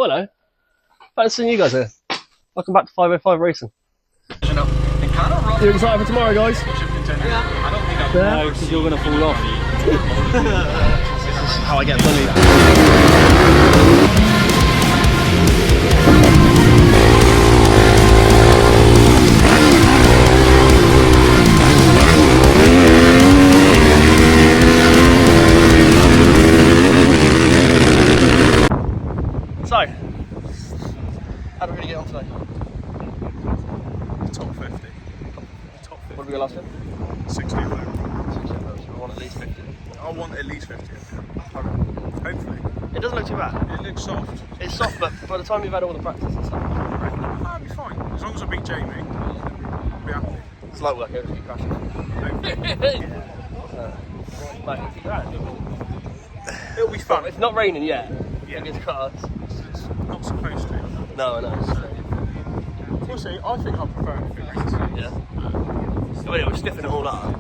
Oh, hello. Fancy seeing you guys here. Welcome back to 505 Racing. You excited for tomorrow, guys? Yeah. No, because you're going to fall off. This is how I get bullied. So, how do we get on today? Top 50. Top 50. What did we go last year? 60 over. 60 of those. We want at least 50. I want at least 50. Okay. Hopefully. It doesn't look too bad. It looks soft. It's soft, but by the time you've had all the practice and stuff, I'll be fine. As long as I beat Jamie, I'll be happy. it's light work, it'll keep crashing. It'll be fun. It's not raining yet. Yeah. Fingers crossed. It's not supposed to. No, I know. We'll see. I think I prefer it if it rains. Yeah. So anyway, we're stiffing it all up.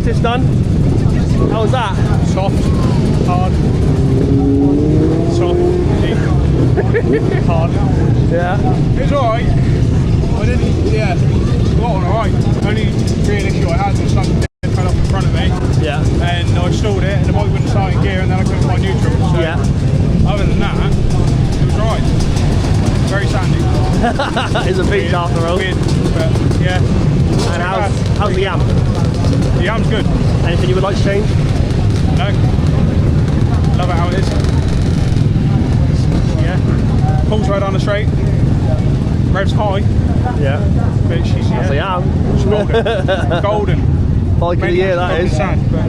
practice done. How was that? Soft, hard, soft, deep, hard. Yeah. It was alright. I didn't, yeah, a lot on alright. Only real issue I had was something that fell off in front of me. Yeah. And I stalled it and the bike wouldn't start in gear and then I couldn't find neutral. So Yeah. other than that, it was alright. Very sandy. It's a beach after all. Weird, but yeah. And how's the amp? The amp's good. Anything you would like to change? No. Love it how it is. Yeah. Pulls right on the straight. Revs high. Yeah. But she's That's the amp. She's golden. Golden. Bike of the year, that is. Sad, but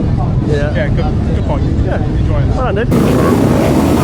Yeah. yeah, good bike. Yeah. Enjoy it. Well done, dude.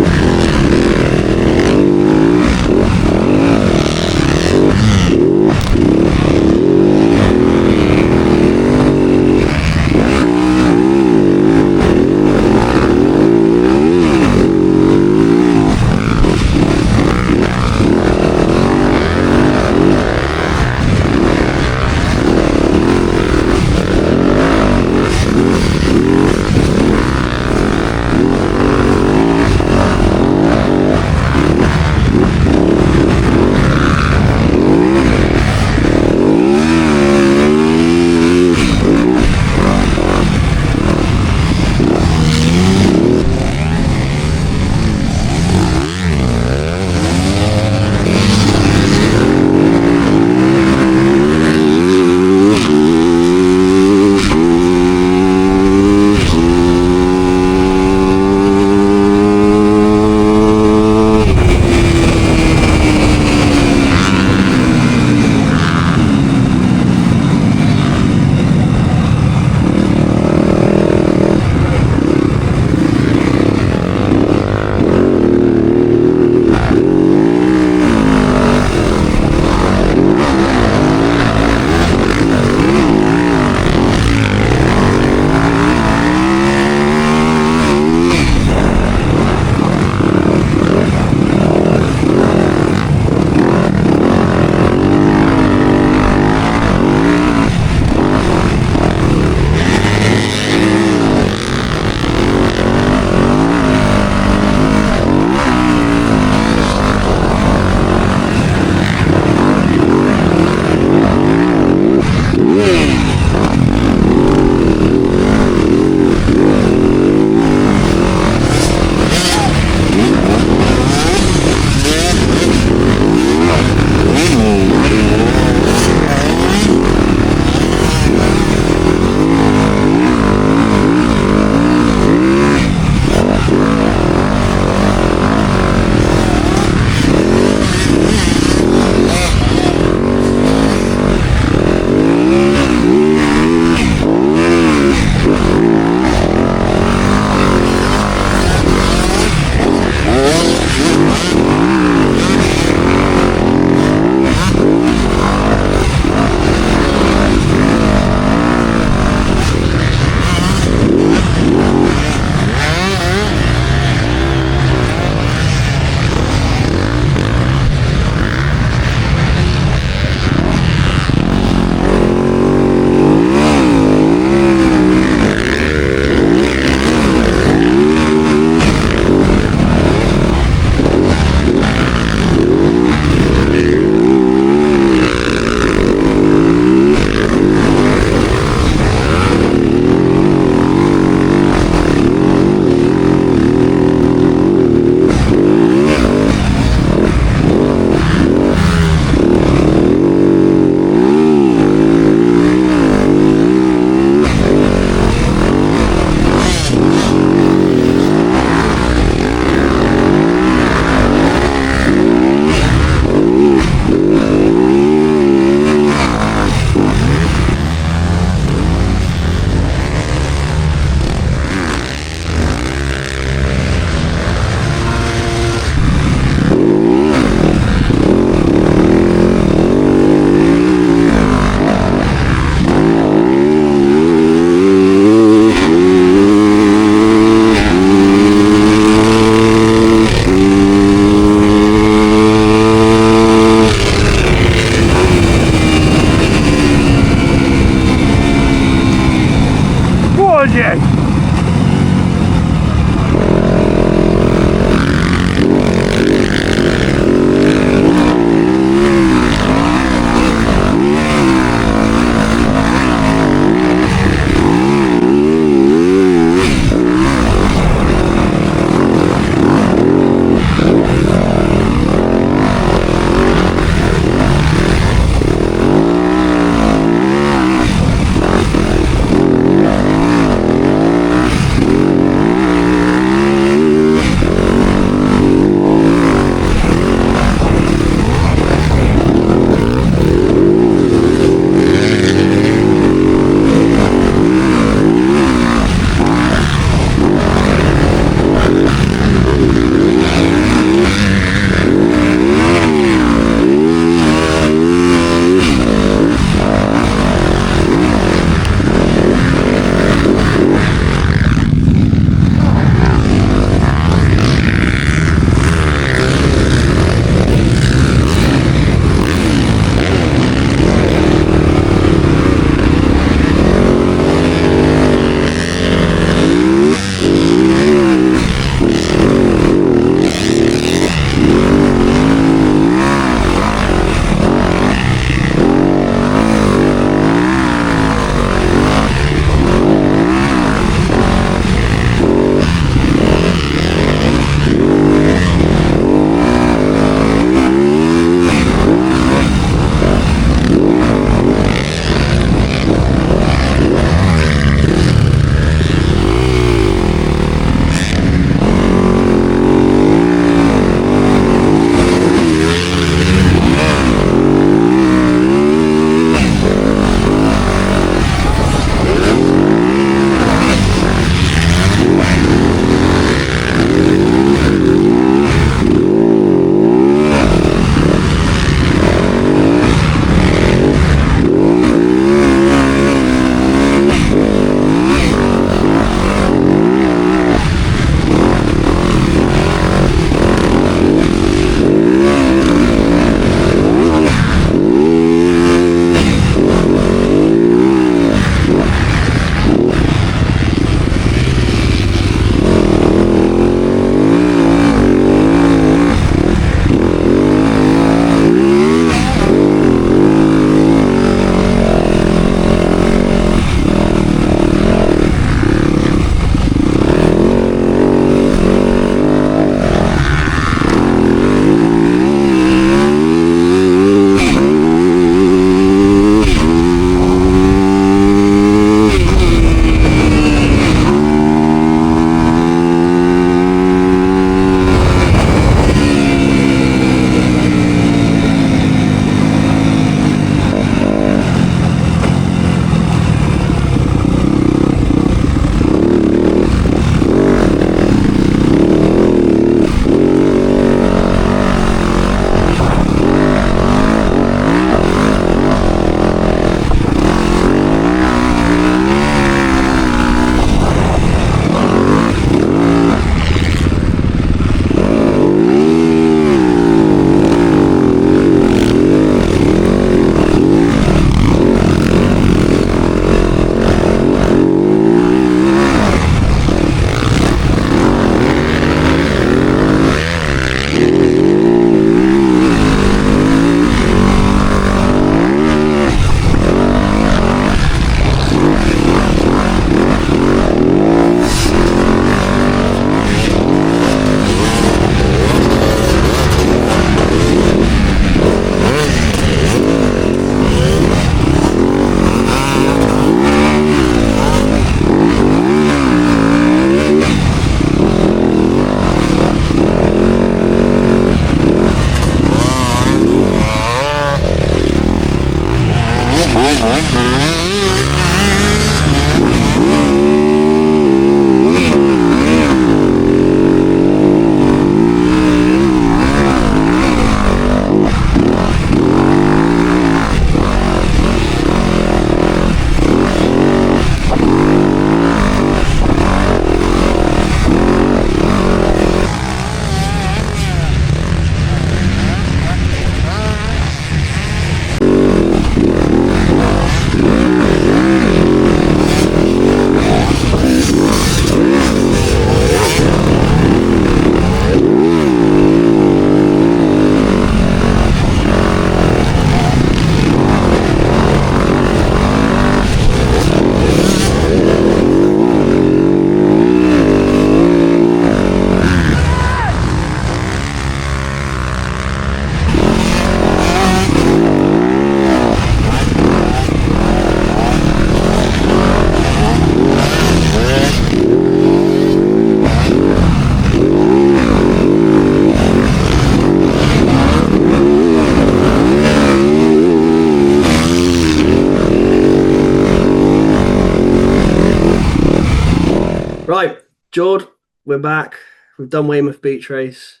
Jord, we're back. We've done Weymouth Beach Race.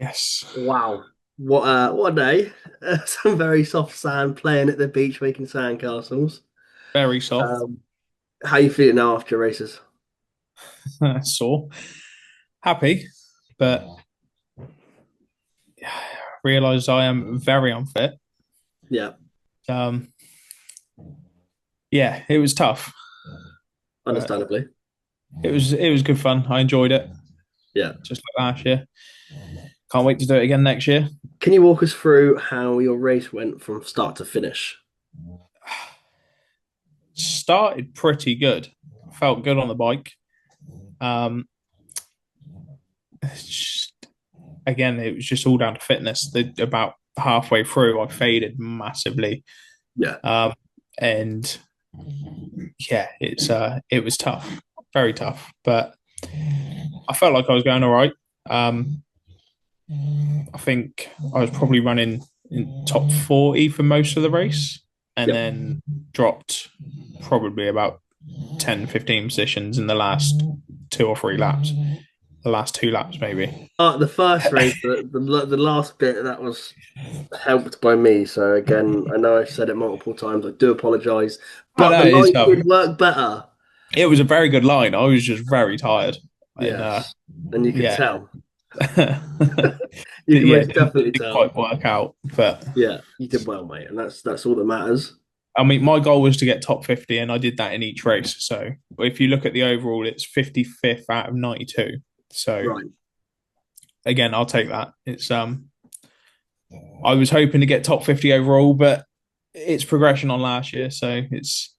Yes. Wow, what a day! Some very soft sand playing at the beach, making sandcastles. Very soft. Um, how you feeling now after your races? Sore. Happy, but realise I am very unfit. Yeah, Um, yeah, it was tough, but understandably. it was good fun. I enjoyed it, Yeah. just like last year. Can't wait to do it again next year. Can you walk us through how your race went from start to finish? Started pretty good. Felt good on the bike. Um, just, again, it was just all down to fitness. About halfway through, I faded massively, Yeah. and yeah, it was tough, very tough. But I felt like I was going all right. Um, I think I was probably running in top 40 for most of the race, and Yep. then dropped probably about 10, 15 positions in the last two or three laps. The last two laps, maybe. The first race, the last bit that was helped by me. So again, I know I've said it multiple times. I do apologise, I but know the line did work better. it was a very good line. I was just very tired, and Yes, and you could yeah, tell. yeah, You can most definitely didn't tell. quite work out. But Yeah, you did well, mate, and that's all that matters. I mean, my goal was to get top 50, and I did that in each race. So if you look at the overall, it's 55th out of 92. So Right. again, I'll take that. It's I was hoping to get top 50 overall, but it's progression on last year, so it's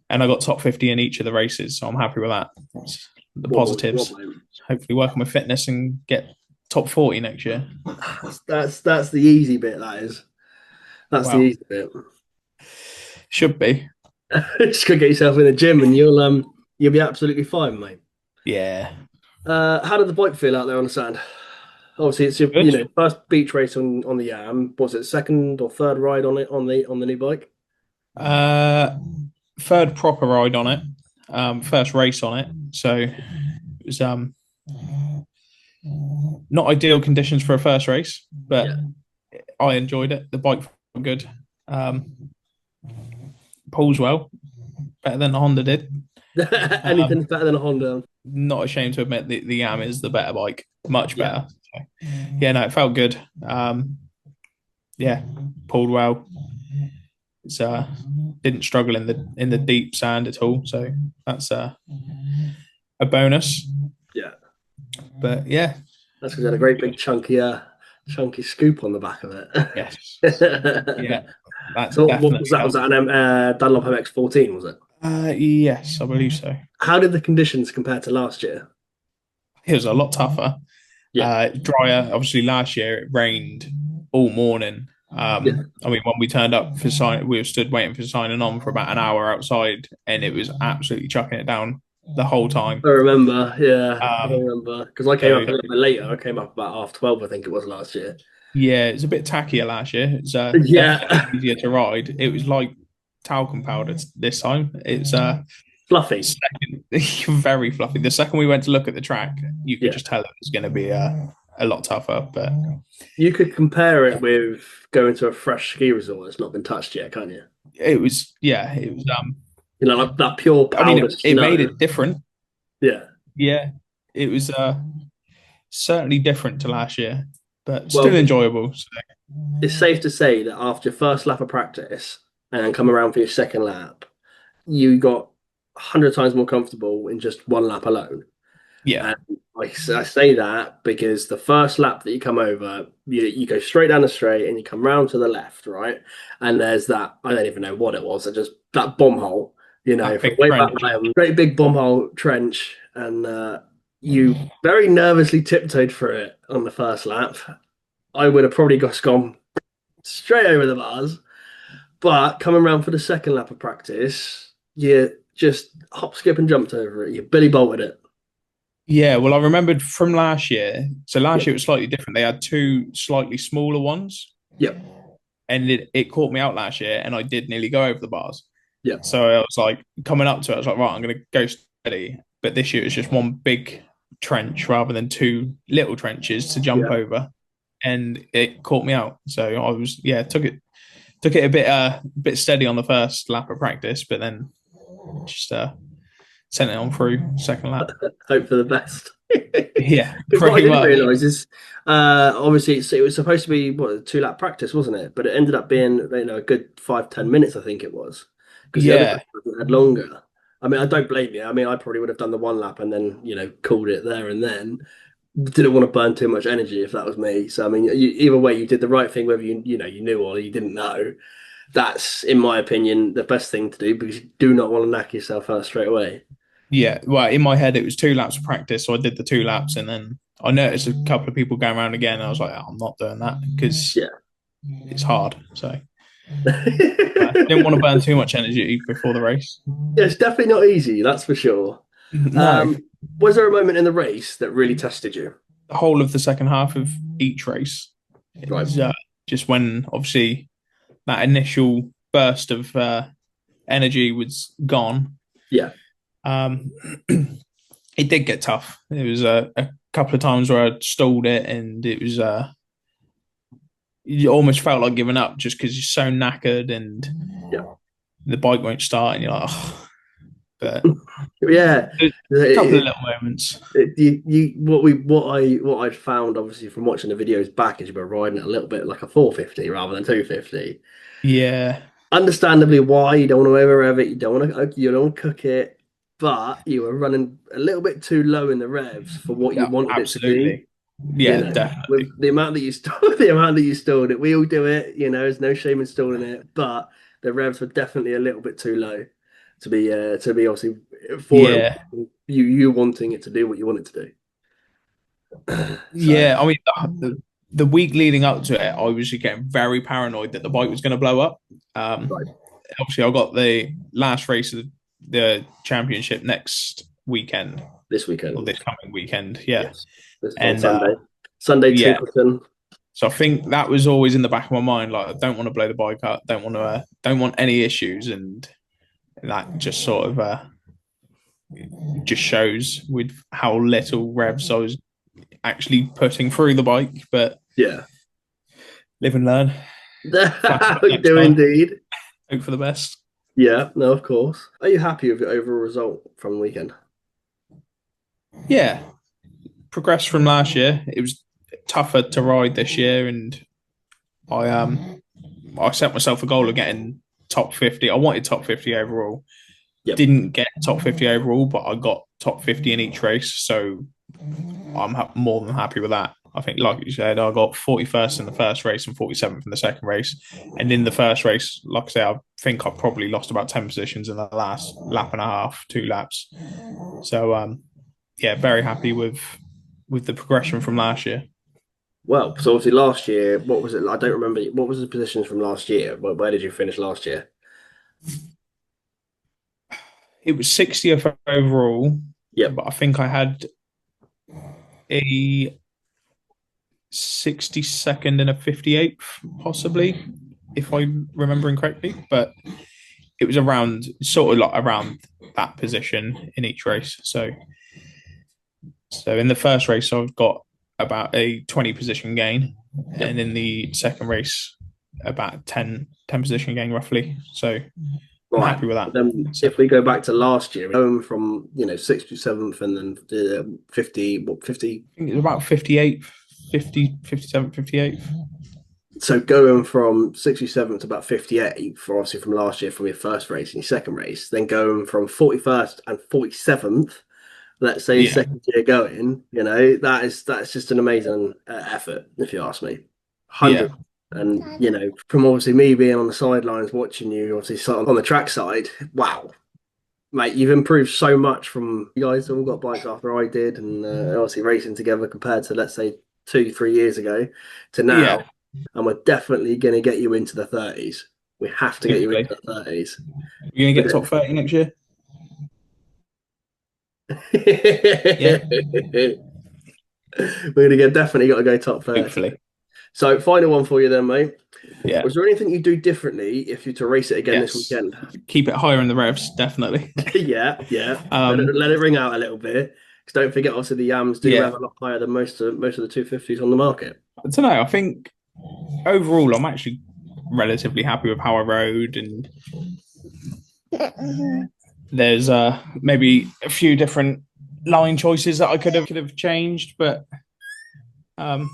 and I got top 50 in each of the races, so I'm happy with that. It's the What, positives. mate? Hopefully, working with fitness and get top 40 next year. That's the easy bit. That is. That's the Wow, easy bit. should be. Just go get yourself in the gym, and you'll be absolutely fine, mate. Yeah, How did the bike feel out there on the sand? Obviously, it's your good. first beach race on the Yam. Was it second or third ride on it on the new bike? Uh, third proper ride on it. First race on it. So it was not ideal conditions for a first race, but Yeah. I enjoyed it. The bike felt good. Um, pulls well, better than the Honda did. Anything's better than a Honda. Not ashamed to admit the Yam is the better bike, much Yeah. better. So, yeah, no, it felt good. Yeah, pulled well. It's didn't struggle in the deep sand at all, so that's a bonus. Yeah. But yeah, That's because it had a great big chunky scoop on the back of yes, it. yeah, that So what was definitely that? Was helped. that an Dunlop MX-14? Was it? Yes, I believe so. How did the conditions compare to last year? It was a lot tougher. Yeah. Drier. Obviously, last year it rained all morning. Yeah. I mean, when we turned up for sign, we were stood waiting for signing on for about an hour outside, and it was absolutely chucking it down the whole time. I remember. Yeah, I Um, remember because I came so up a little bit later. I came up about 12:30, I think it was last year. yeah, it's a bit tackier last year. It's definitely Yeah. easier to ride. It was like talcum powder this time. It's Fluffy. second, very fluffy. The second we went to look at the track, you could Yeah. just tell it was going to be a lot tougher. But You could compare it with going to a fresh ski resort that's not been touched yet, can't you? it was, yeah, it was. Like that pure I mean, powder it made snow. it different. Yeah. Yeah, it was certainly different to last year, but still Well, enjoyable. So, it's safe to say that after your first lap of practice and then come around for your second lap, you got 100 times more comfortable in just one lap alone. yeah, And I say that because the first lap that you come over, you go straight down the straight and you come round to the left, right? And there's that, I don't even know what it was, just that bomb hole, that from big way back trench. when, great big bomb hole trench. And you very nervously tiptoed through it on the first lap. I would have probably just gone straight over the bars. But coming around for the second lap of practice, you just hop, skip, and jumped over it. You Billy bolted it. Yeah, well, I remembered from last year. So Yeah. last year it was slightly different. They had two slightly smaller ones, Yep. and it caught me out last year, and I did nearly go over the bars. Yep. So I was like coming up to it, I was like, right, I'm going to go steady. But this year it was just one big trench rather than two little trenches to jump Yeah. over, and it caught me out. So I was took it a bit steady on the first lap of practice, but then just sent it on through second lap. Hope for the best. Yeah, Because what I pretty didn't much. realise is, obviously, it was supposed to be what a 2 lap practice, wasn't it? But it ended up being, a good 5-10 minutes, I think it was, because the other Yeah, practice had longer. I mean, I don't blame you. I mean, I probably would have done the 1 lap and then, called it there and then. Didn't want to burn too much energy if that was me. So I mean, either way, you did the right thing, whether you knew or you didn't know. That's, in my opinion, the best thing to do because you do not want to knock yourself out straight away. yeah. Well, in my head it was 2 laps of practice, so I did the 2 laps, and then I noticed a couple of people going around again. And I was like, oh, I'm not doing that because Yeah. it's hard. So didn't want to burn too much energy before the race. Yeah, it's definitely not easy, that's for sure. No, Um, was there a moment in the race that really tested you? the whole of the second half of each race Right. is just when obviously that initial burst of energy was gone. Yeah. Um, it did get tough. It was a couple of times where I stalled it, and it was you almost felt like giving up just because you're so knackered and Yeah. the bike won't start, and you're like, oh. But Yeah. a couple of It, little moments. what I'd found obviously from watching the videos back is you were riding it a little bit like a 450 rather than 250. Yeah, Understandably why you don't want to over rev it, you don't want to cook it, but you were running a little bit too low in the revs for what you yeah, wanted it to be. absolutely. Yeah, definitely. With the amount that you stored, the amount that you stored it, we all do it. There's no shame in stalling it, but the revs were definitely a little bit too low to be obviously for Yeah, you wanting it to do what you want it to do. So yeah. I mean, the week leading up to it, I was just getting very paranoid that the bike was going to blow up. right, Obviously, I got the last race of the championship next weekend this or weekend, this coming weekend. Yeah, yes, this on and Sunday, Sunday yeah. Timpleton. So I think that was always in the back of my mind. Like, I don't want to blow the bike up. Don't want any issues, and that just sort of just shows with how little revs I was actually putting through the bike. But Yeah, live and learn. Faster we next do time. indeed. Hope for the best. Yeah, no, of course. Are you happy with your overall result from the weekend? Yeah, progressed from last year. It was tougher to ride this year, and I set myself a goal of getting top 50. I wanted top 50 overall. Yep. Didn't get top 50 overall, but I got top 50 in each race. So I'm more than happy with that. I think, like you said, I got 41st in the first race and 47th in the second race. And in the first race, like I said, I think I probably lost about 10 positions in the last lap and a half, 2 laps. So, yeah, very happy with the progression from last year. Well, so obviously last year, what was it? I don't remember. What was the positions from last year? Where did you finish last year? It was 60th overall, Yep. but I think I had a 62nd and a 58th, possibly, if I'm remembering correctly. But it was around, sort of like around that position in each race. So in the first race, I've got about a 20 position gain, Yep. and in the second race, about ten position gain roughly. So I'm Right. happy with that. Then So if we go back to last year, going from 67th and then 50, what 50? I think it's about 58th, 50, 57th, 58th. So going from 67th to about 58th, for obviously from last year from your first race and your second race, then going from 41st and 47th, let's say Yeah. second year going, that's just an amazing effort, if you ask me. Yeah. 100. And from obviously me being on the sidelines watching you, obviously sat on the track side, wow, mate, you've improved so much from you guys all got bikes after I did, and obviously racing together compared to let's say 2-3 years ago to Yeah. now, and we're definitely going to get you into the 30s. We have to get you into Hopefully. the 30s. You're going to get top 30 next year? Yeah. We're gonna get definitely got to go top 30. Hopefully. So final one for you then, mate. Yeah, Was there anything you do differently if you're to race it again this yes. weekend? Keep it higher in the revs, definitely. Yeah, yeah. um, Let it ring out a little bit. Because don't forget, also the Yams do yeah, rev a lot higher than most of the 250s on the market. I don't know. I think overall, I'm actually relatively happy with how I rode, and there's maybe a few different line choices that I could have changed, but um,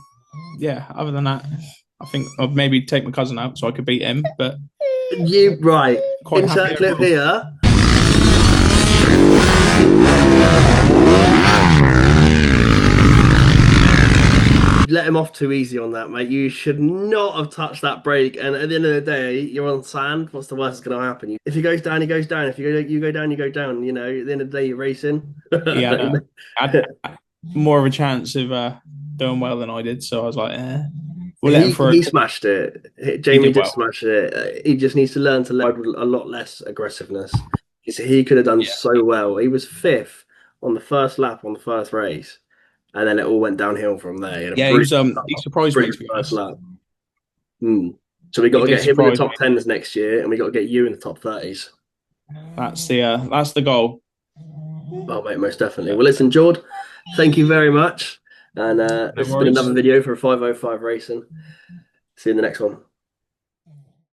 yeah. Other than that, I think I'd maybe take my cousin out so I could beat him, but You right. quite happy Insert clip overall. here. Let him off too easy on that, mate. You should not have touched that brake. And at the end of the day, you're on sand. What's the worst that's going to happen? If he goes down, he goes down. If you go down, you go down. You know, at the end of the day, you're racing. He had more of a chance of doing well than I did, so I was like, we'll let him through. He smashed it. He Jamie did did well. smash it. He just needs to learn to lead with a lot less aggressiveness. He could have done Yeah, so well. He was fifth on the first lap on the first race, and then it all went downhill from there. He had a yeah. He surprised me, to brilliant be first honest. lap. Hmm. So we got He to did get him in the surprise me. top tens next year, and we got to get you in the top 30s. That's the goal. Oh, mate, most definitely. But Well, listen, Jord, thank you very much. And no this has been worries. another video for 505 Racing. See you in the next one.